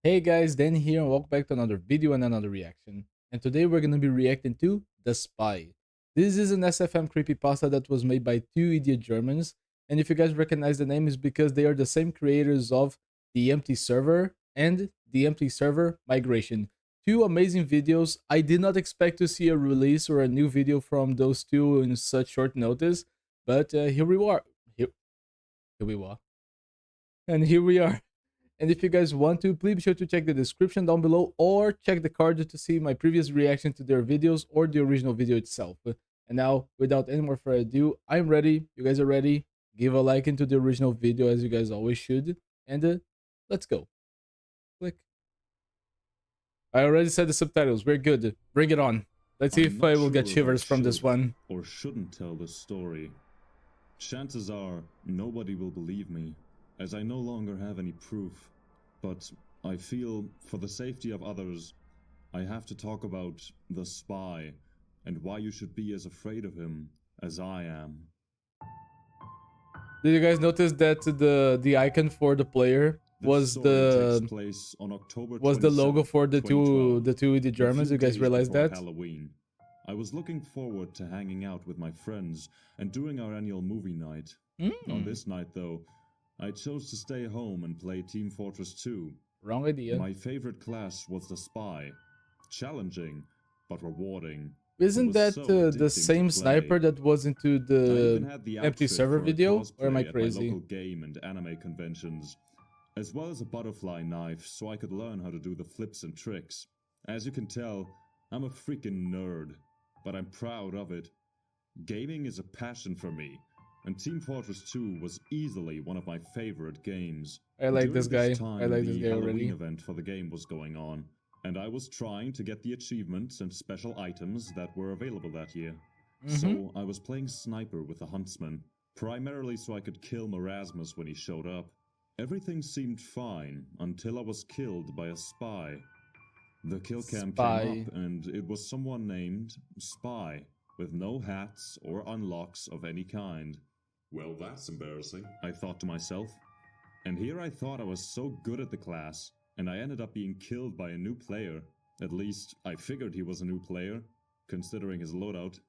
Hey guys, Dan here and welcome back to another video and another reaction. And today we're going to be reacting to The Spy. This is an SFM creepypasta that was made by two idiot Germans. And if you guys recognize the name, is because they are the same creators of The Empty Server and The Empty Server Migration. Two amazing videos. I did not expect to see a release or a new video from those two in such short notice. But here we are. Here we are. And here we are. And if you guys want to, please be sure to check the description down below or check the card to see my previous reaction to their videos or the original video itself. And now, without any more further ado, I'm ready. You guys are ready. Give a like into the original video as you guys always should. And let's go. Click. I already said the subtitles. We're good. Bring it on. Let's see I'm if not I will sure get if I shivers from this should one. or shouldn't tell this story. Chances are nobody will believe me, as I no longer have any proof. But I feel, for the safety of others, I have to talk about the spy and why you should be as afraid of him as I am. Did you guys notice that the icon for the player This was story takes the place on October logo 27th, for the 2012, two idiot a Germans? few You guys days realize before that? Halloween. I was looking forward to hanging out with my friends and doing our annual movie night. On Hmm. this night, though, I chose to stay home and play Team Fortress 2. Wrong idea. My favorite class was the Spy. Challenging, but rewarding. It Isn't was that so the addicting to same play. sniper that was into I even the had the empty outfit server for a video? Or am I cosplay at my crazy? local game and anime conventions, as well as a butterfly knife so I could learn how to do the flips and tricks. As you can tell, I'm a freaking nerd, but I'm proud of it. Gaming is a passion for me, and Team Fortress 2 was easily one of my favorite games. I like this During this guy. I time, like this the guy Halloween already. event for the game was going on, and I was trying to get the achievements and special items that were available that year. Mm-hmm. So I was playing sniper with the huntsman, primarily so I could kill Marasmus when he showed up. Everything seemed fine until I was killed by a spy. The kill cam came up, Spy. and it was someone named Spy, with no hats or unlocks of any kind. Well, that's embarrassing, I thought to myself. And here I thought I was so good at the class, and I ended up being killed by a new player. At least, I figured he was a new player, considering his loadout.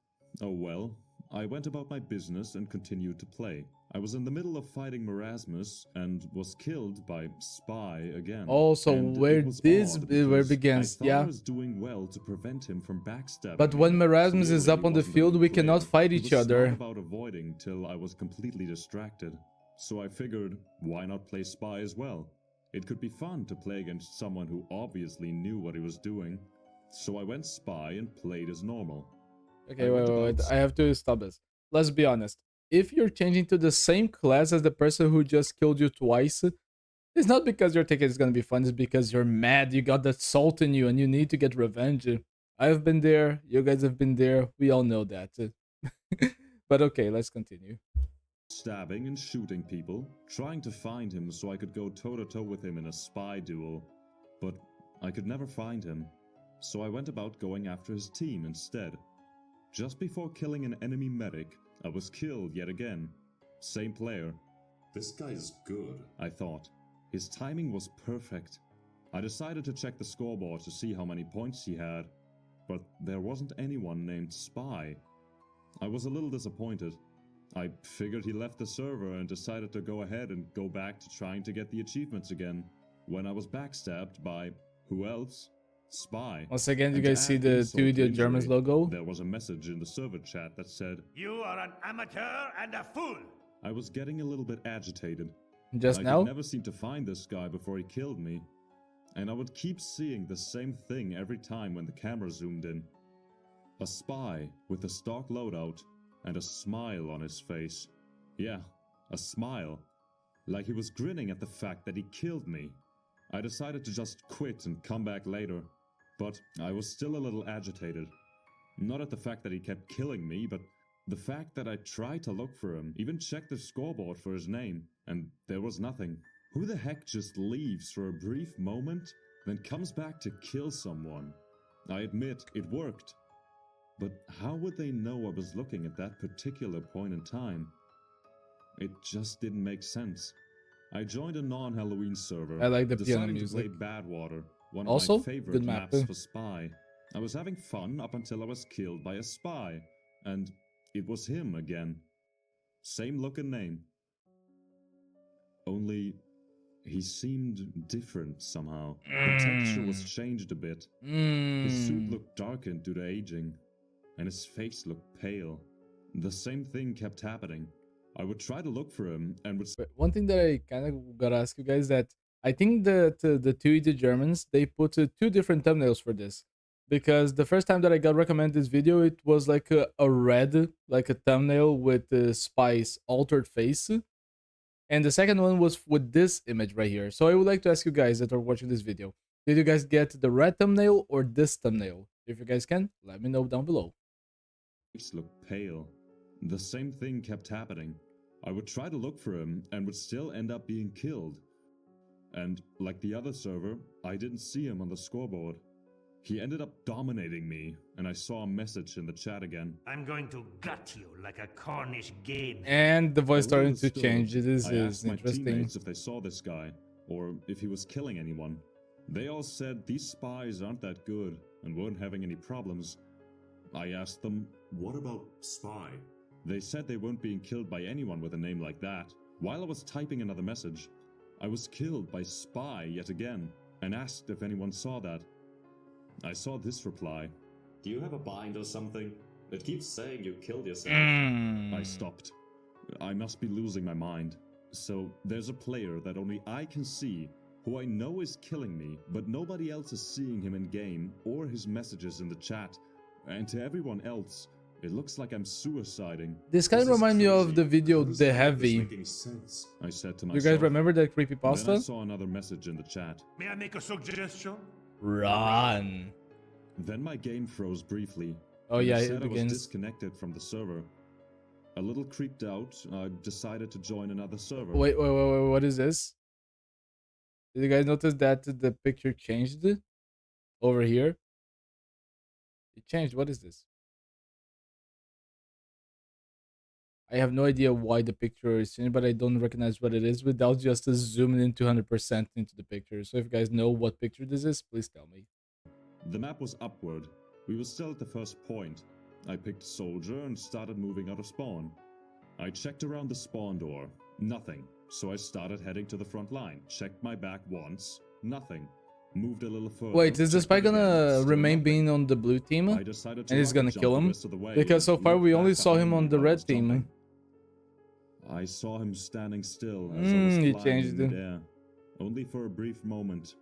Oh well, I went about my business and continued to play. I was in the middle of fighting Marasmus and was killed by Spy again. Also, And it where was this odd where because I begins, thought I yeah. was doing well to prevent him from backstabbing But when me. Marasmus is Clearly he up on the wasn't a field, new we cannot player. fight He each was smart other. about avoiding till I was completely distracted. So I figured, why not play Spy as well? It could be fun to play against someone who obviously knew what he was doing. So I went Spy and played as normal. Okay, I went wait. about I have to stop this. Let's be honest. If you're changing to the same class as the person who just killed you twice, it's not because your ticket is gonna be fun, it's because you're mad, you got that salt in you and you need to get revenge. I've been there, you guys have been there, we all know that. But okay, let's continue. stabbing and shooting people, trying to find him so I could go toe-to-toe with him in a spy duel. But I could never find him, so I went about going after his team instead. Just before killing an enemy medic, I was killed yet again. Same player. This guy's good, I thought. His timing was perfect. I decided to check the scoreboard to see how many points he had, but there wasn't anyone named Spy. I was a little disappointed. I figured he left the server and decided to go ahead and go back to trying to get the achievements again, when I was backstabbed by, who else? Spy. Once again, you And to guys see add the two insult to idiot Germans injury, logo? there was a message in the server chat that said, You are an amateur and a fool! I was getting a little bit agitated. Just I could now? never seem to find this guy before he killed me, and I would keep seeing the same thing every time when the camera zoomed in. A spy with a stock loadout and a smile on his face. Yeah, a smile. Like he was grinning at the fact that he killed me. I decided to just quit and come back later, but I was still a little agitated. Not at the fact that he kept killing me, but the fact that I tried to look for him, even checked the scoreboard for his name, and there was nothing. Who the heck just leaves for a brief moment, then comes back to kill someone? I admit, it worked. But how would they know I was looking at that particular point in time? It just didn't make sense. I joined a non-Halloween server, I like the piano deciding to play music. Badwater, one of my Also, favorite good map. maps for spy. I was having fun up until I was killed by a spy, and it was him again. Same look and name. Only he seemed different somehow. The texture was changed a bit. His suit looked darkened due to aging, and his face looked pale. The same thing kept happening. I would try to look for him and would But one thing that I kind of gotta ask you guys that I think that the two idiot Germans they put two different thumbnails for this because the first time that I got recommended this video it was like a red like a thumbnail with the spy's altered face, and the second one was with this image right here. So I would like to ask you guys that are watching this video, did you guys get the red thumbnail or this thumbnail? If you guys can, let me know down below. face looked pale. The same thing kept happening. I would try to look for him and would still end up being killed. And like the other server, I didn't see him on the scoreboard. He ended up dominating me, and I saw a message in the chat again. I'm going to gut you like a Cornish game. And the voice A starting little to change. disturbed, This I is asked my interesting. teammates if they saw this guy, or if he was killing anyone. They all said these spies aren't that good and weren't having any problems. I asked them, what about spy? They said they weren't being killed by anyone with a name like that. While I was typing another message, I was killed by spy yet again, and asked if anyone saw that. I saw this reply. Do you have a bind or something? It keeps saying you killed yourself. I stopped. I must be losing my mind. So there's a player that only I can see, who I know is killing me, but nobody else is seeing him in game or his messages in the chat. And to everyone else, it looks like I'm suiciding. This kind of reminds me of the video The Heavy. I said to You myself. guys remember that Then I creepypasta? saw another message in the chat. May I make a suggestion? Run. Then my game froze briefly. Oh and yeah, it it said I was begins. disconnected from the server. A little creeped out, I decided to join another server. Wait, what is this? Did you guys notice that the picture changed over here? It changed. What is this? I have no idea why the picture is changed, but I don't recognize what it is without just zooming in 200% into the picture. So if you guys know what picture this is, please tell me. The map was upward. We were still at the first point. I picked soldier and started moving out of spawn. I checked around the spawn door. Nothing. So I started heading to the front line. Checked my back once. Nothing. Moved a little further. Wait, is the spy checked it again, gonna still remain nothing. being on the blue team? I decided to And he's gonna rocket kill jump the him? rest of the way Because so and far look we back only saw him behind on me the while I red was team. jumping. I saw him standing still as I was He flying changed in it. midair, only for a brief moment,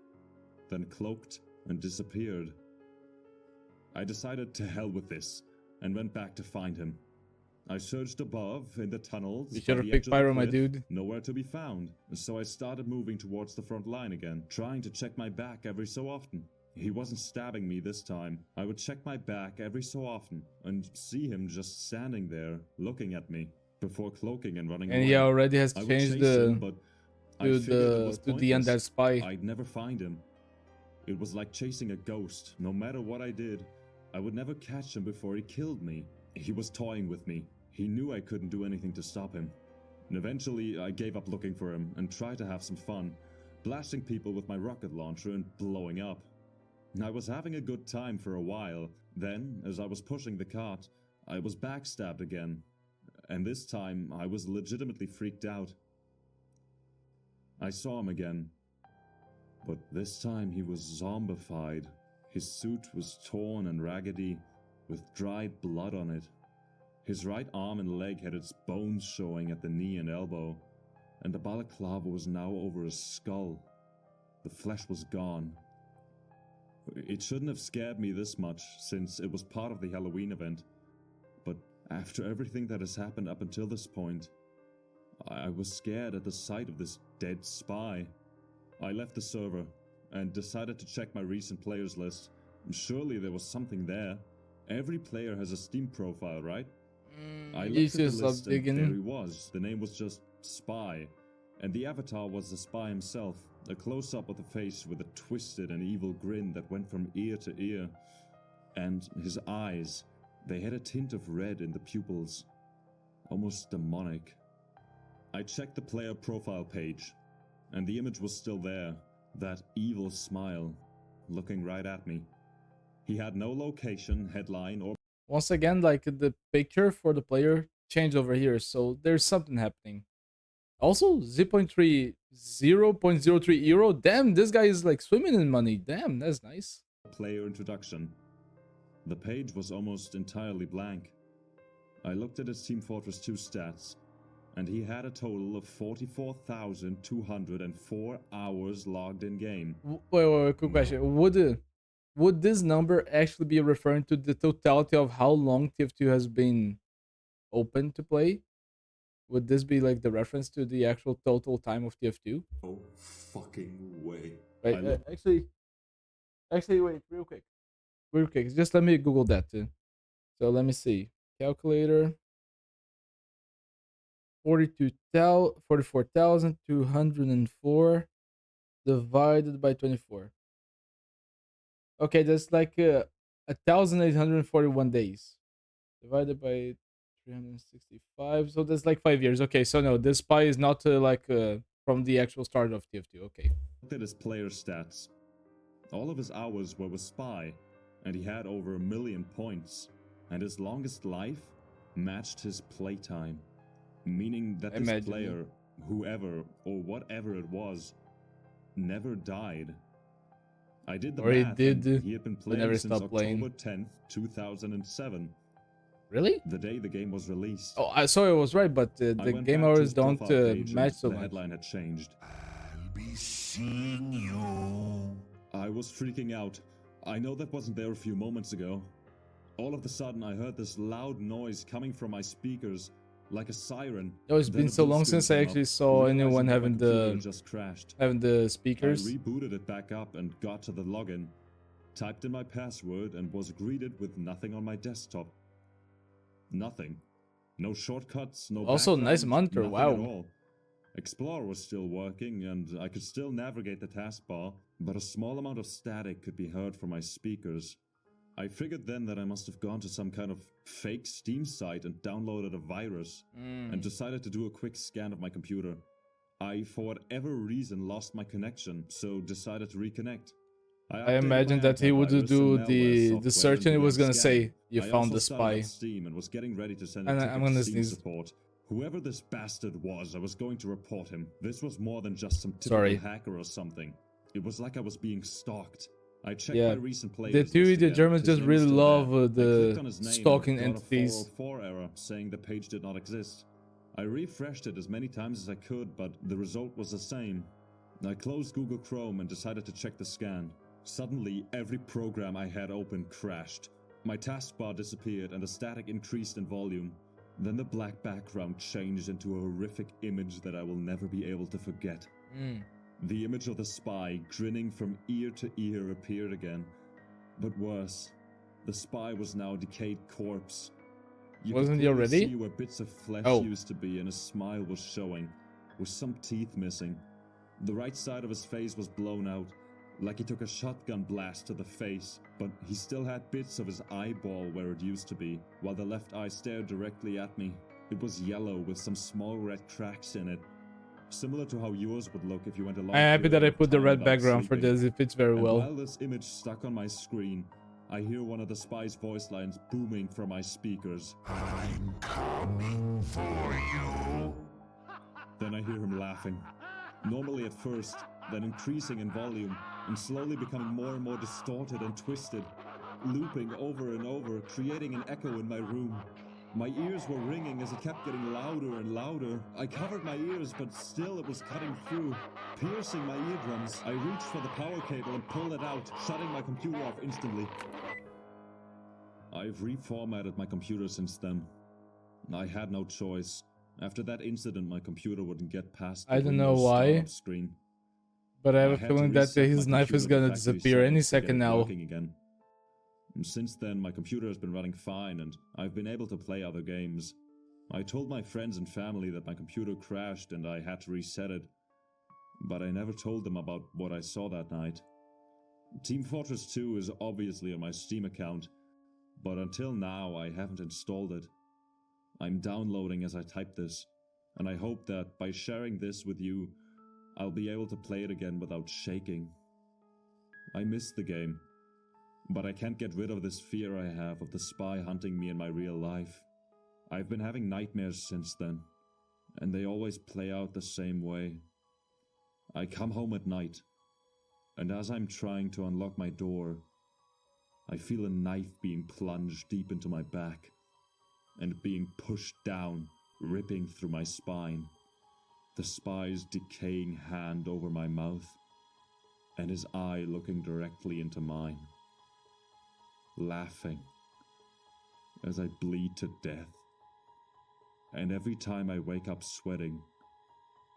then cloaked and disappeared. I decided to hell with this, and went back to find him. I searched above, in the tunnels, You by should have the picked edge of the Pyro, my cliff, dude. nowhere to be found, so I started moving towards the front line again, trying to check my back every so often. He wasn't stabbing me this time. I would check my back every so often, and see him just standing there, looking at me, before cloaking and running And away. he already has I would changed chase the him, but I to figured it was the undead pointless. spy. I'd never find him. It was like chasing a ghost. No matter what I did, I would never catch him before he killed me. He was toying with me. He knew I couldn't do anything to stop him. And eventually, I gave up looking for him and tried to have some fun, blasting people with my rocket launcher and blowing up. I was having a good time for a while. Then, as I was pushing the cart, I was backstabbed again. And this time, I was legitimately freaked out. I saw him again. But this time he was zombified. His suit was torn and raggedy, with dry blood on it. His right arm and leg had its bones showing at the knee and elbow, and the balaclava was now over his skull. The flesh was gone. It shouldn't have scared me this much, since it was part of the Halloween event, but after everything that has happened up until this point, I was scared at the sight of this dead spy. I left the server, and decided to check my recent players list. Surely there was something there. Every player has a Steam profile, right? I You looked at should the stop list and there digging. he was. The name was just Spy. And the avatar was the spy himself. A close-up of the face with a twisted and evil grin that went from ear to ear. And his eyes, they had a tint of red in the pupils. Almost demonic. I checked the player profile page. and the image was still there, that evil smile, looking right at me. He had no location, headline, or Once again, like the picture for the player changed over here, so there's something happening. Also, 0.03 euro. Damn, this guy is like swimming in money. Damn, that's nice. player introduction. The page was almost entirely blank. I looked at his Team Fortress 2 stats, and he had a total of 44,204 hours logged in game. Wait, quick question. Would this number actually be referring to the totality of how long TF2 has been open to play? Would this be like the reference to the actual total time of TF2? No fucking way. Right. Actually, wait, real quick. Just let me Google that too. So let me see. Calculator. 44,204 divided by 24. Okay, that's like 1,841 days divided by 365. So that's like 5 years. Okay, so no, this spy is not from the actual start of TF2. Okay. Looked at his player stats. All of his hours were with Spy, and he had over 1 million points, and his longest life matched his playtime, meaning that this Imagine player, whoever or whatever it was, never died. I did the Or he math, did, and he had been but playing never since stopped playing. October 10th, 2007, Really? the day the game was released. Oh, I saw it was right, but I the went game back to hours his don't profile page, match and so the much. headline had changed. I'll be seeing you. I was freaking out. I know that wasn't there a few moments ago. All of a sudden, I heard this loud noise coming from my speakers, like a siren. Oh, it's Then been a so blue long screen since I came actually up, saw anyone realizing that my having computer the just crashed. speakers. I rebooted it back up and got to the login, typed in my password, and was greeted with nothing on my desktop. Nothing. No shortcuts, no Also, nice background, monitor. nothing Wow. at all. Explorer was still working, and I could still navigate the taskbar, but a small amount of static could be heard from my speakers. I figured then that I must have gone to some kind of fake Steam site and downloaded a virus, and decided to do a quick scan of my computer. I, for whatever reason, lost my connection, so decided to reconnect. I I updated my imagined that he would antivirus do and malware the software search and and he began was gonna scanning. say you I found also the started up spy. Steam and was getting ready to send a And ticket I'm to gonna Steam sneeze. support. Whoever this bastard was, I was going to report him. This was more than just some typical Sorry. hacker or something. It was like I was being stalked. I checked Yeah. my recent The players two list idiot again. Germans His just name was really still love there. I clicked the on his name stalking and got a entities. 404 error saying the page did not exist. I refreshed it as many times as I could, but the result was the same. I closed Google Chrome and decided to check the scan. Suddenly, every program I had open crashed. My taskbar disappeared and the static increased in volume. Then the black background changed into a horrific image that I will never be able to forget. The image of the spy, grinning from ear to ear, appeared again. But worse, the spy was now a decayed corpse. You Wasn't could he clearly already? see where bits of flesh Oh. used to be, and a smile was showing, with some teeth missing. The right side of his face was blown out, like he took a shotgun blast to the face, but he still had bits of his eyeball where it used to be, while the left eye stared directly at me. It was yellow with some small red cracks in it, similar to how yours would look if you went a long I'm happy that period I of put the time red without background for sleeping. this. It fits very And well. while this image stuck on my screen, I hear one of the spy's voice lines booming from my speakers. I'm coming for you. Then I hear him laughing. Normally at first, then increasing in volume, and slowly becoming more and more distorted and twisted, looping over and over, creating an echo in my room. My ears were ringing as it kept getting louder and louder. I covered my ears, but still it was cutting through, piercing my eardrums. I reached for the power cable and pulled it out, shutting my computer off instantly. I've reformatted my computer since then. I had no choice. After that incident, my computer wouldn't get past the I don't know Windows why, startup screen. but I have I a had to feeling that reset my his knife is computer to gonna factory disappear any settings to get second it now. working again. And since then, my computer has been running fine, and I've been able to play other games. I told my friends and family that my computer crashed and I had to reset it, but I never told them about what I saw that night. Team Fortress 2 is obviously on my Steam account, but until now I haven't installed it. I'm downloading as I type this, and I hope that by sharing this with you, I'll be able to play it again without shaking. I miss the game, but I can't get rid of this fear I have of the spy hunting me in my real life. I've been having nightmares since then, and they always play out the same way. I come home at night, and as I'm trying to unlock my door, I feel a knife being plunged deep into my back and being pushed down, ripping through my spine. The spy's decaying hand over my mouth, and his eye looking directly into mine, laughing as I bleed to death. And every time I wake up sweating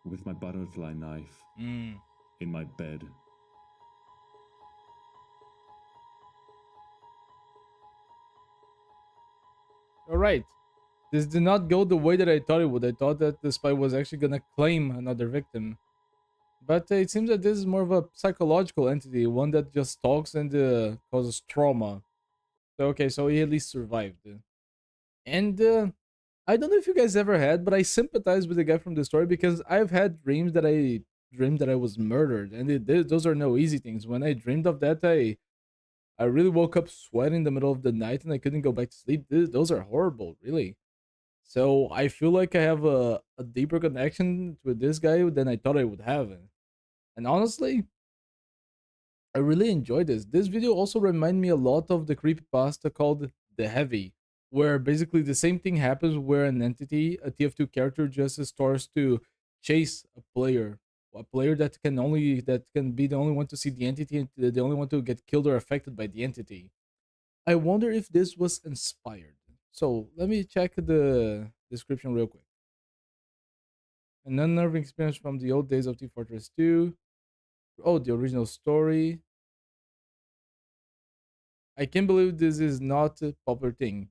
with my butterfly knife in my bed. Alright. This did not go the way that I thought it would. I thought that the spy was actually gonna claim another victim. But it seems that this is more of a psychological entity, one that just talks and causes trauma. So, okay, so he at least survived. And I don't know if you guys ever had, but I sympathize with the guy from the story because I've had dreams that I dreamed that I was murdered, and those are no easy things. When I dreamed of that, I really woke up sweating in the middle of the night and I couldn't go back to sleep. Those are horrible, really. So I feel like I have a deeper connection with this guy than I thought I would have. And honestly, I really enjoyed this. This video also reminded me a lot of the creepypasta called The Heavy, where basically the same thing happens where an entity, a TF2 character, just starts to chase a player that can be the only one to see the entity and the only one to get killed or affected by the entity. I wonder if this was inspired. So let me check the description real quick. An unnerving experience from the old days of Team Fortress 2. Oh, the original story. I can't believe this is not a popular thing.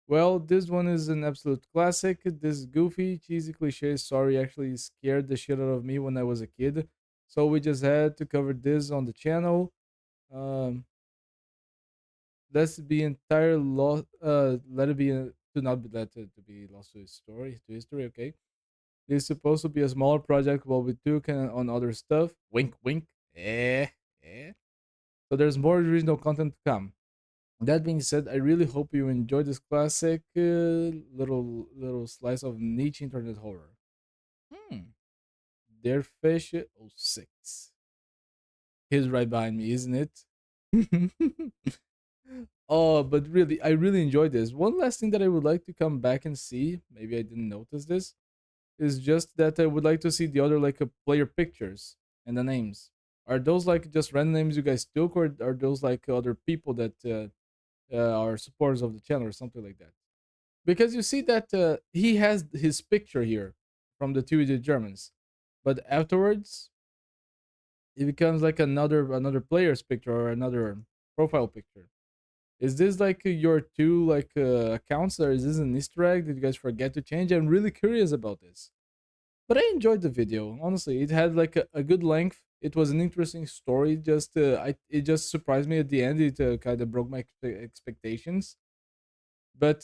Well, this one is an absolute classic. This goofy, cheesy cliche story actually scared the shit out of me when I was a kid. So we just had to cover this on the channel. Um, let's be entire lost. Let it be to not be let it to be lost to history. Okay, this is supposed to be a smaller project while we took on other stuff. Wink, wink. Eh. So there's more original content to come. That being said, I really hope you enjoyed this classic little slice of niche internet horror. Hmm. Their fish 06. He's right behind me, isn't it? Oh, but really, I really enjoyed this. One last thing that I would like to come back and see, maybe I didn't notice this, is just that I would like to see the other player pictures and the names. Are those like just random names you guys took, or are those like other people that are supporters of the channel or something like that? Because you see that he has his picture here from the 2 Germans, but afterwards it becomes like another player's picture or another profile picture. Is this like your two accounts, or is this an Easter egg? Did you guys forget to change? I'm really curious about this. But I enjoyed the video. Honestly, it had like a good length. It was an interesting story. Just it just surprised me at the end. It kind of broke my expectations. But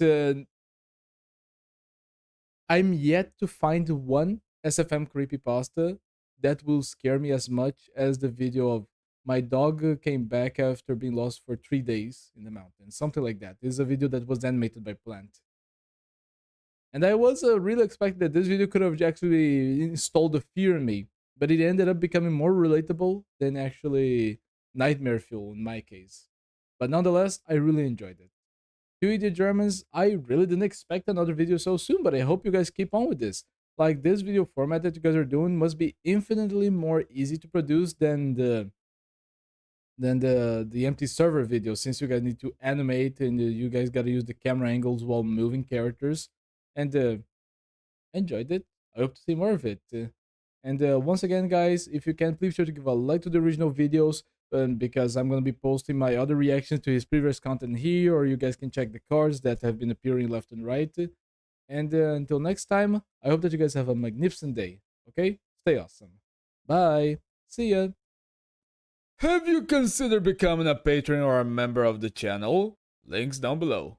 I'm yet to find one SFM creepypasta that will scare me as much as the video of my dog came back after being lost for 3 days in the mountains. Something like that. This is a video that was animated by Plant. And I was really expecting that this video could have actually installed the fear in me, but it ended up becoming more relatable than actually nightmare fuel in my case. But nonetheless, I really enjoyed it. To the Germans, I really didn't expect another video so soon, but I hope you guys keep on with this. Like, this video format that you guys are doing must be infinitely more easy to produce than the empty server video, since you guys need to animate and you guys got to use the camera angles while moving characters. And enjoyed it. I hope to see more of it. And once again, guys, if you can, please sure to give a like to the original videos, because I'm going to be posting my other reactions to his previous content here, or you guys can check the cards that have been appearing left and right. And until next time, I hope that you guys have a magnificent day. Okay? Stay awesome. Bye. See ya. Have you considered becoming a patron or a member of the channel? Links down below.